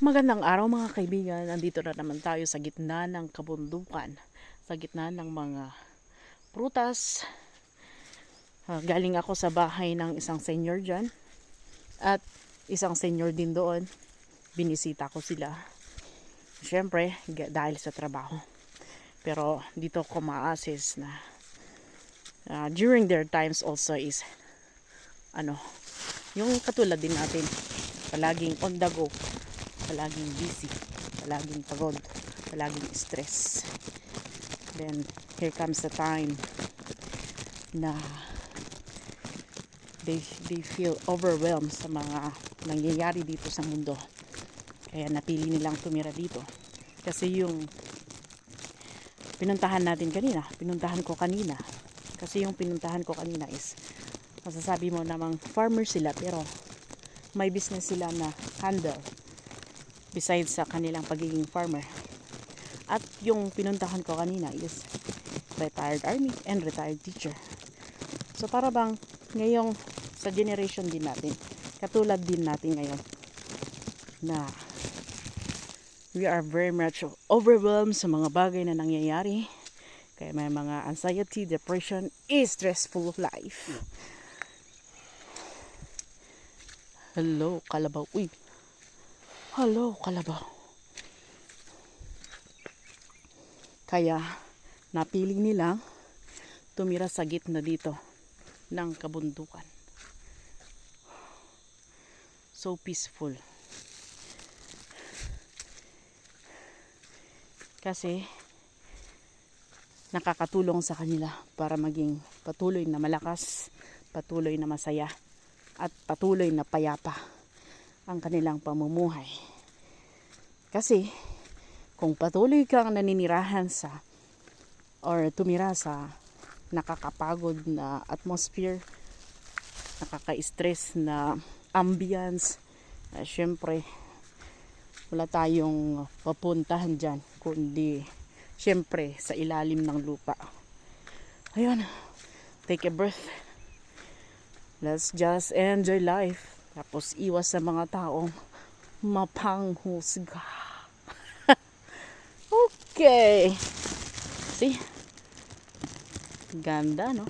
Magandang araw mga kaibigan, nandito na naman tayo sa gitna ng kabundukan, sa gitna ng mga prutas. Galing ako sa bahay ng isang senior dyan at isang senior din doon. Binisita ko sila, syempre dahil sa trabaho. Pero dito ko ma-assess na during their times also is yung katulad din natin, palaging on the go, palaging busy, palaging pagod, palaging stress. Then here comes the time na they feel overwhelmed sa mga nangyayari dito sa mundo. Kaya napili nilang tumira dito. Kasi yung pinuntahan ko kanina. Kasi yung pinuntahan ko kanina is, masasabi mo namang farmer sila pero may business sila na handle besides sa kanilang pagiging farmer. At yung pinuntahan ko kanina is retired army and retired teacher. So para bang ngayong sa generation din natin, katulad din natin ngayon, na we are very much overwhelmed sa mga bagay na nangyayari. Kaya may mga anxiety, depression, stressful life. Hello, kalabaw. Uy. Hello, kalabaw. Kaya napili nilang tumira sa gitna dito ng kabundukan. So peaceful. Kasi nakakatulong sa kanila para maging patuloy na malakas, patuloy na masaya, at patuloy na payapa ang kanilang pamumuhay. Kasi kung patuloy kang naninirahan sa or tumira sa nakakapagod na atmosphere, nakaka-stress na ambience, syempre wala tayong papuntahan dyan kundi syempre sa ilalim ng lupa. Ayun, take a breath, let's just enjoy life, tapos iwas sa mga taong mapanghusga. Okay, see, ganda no?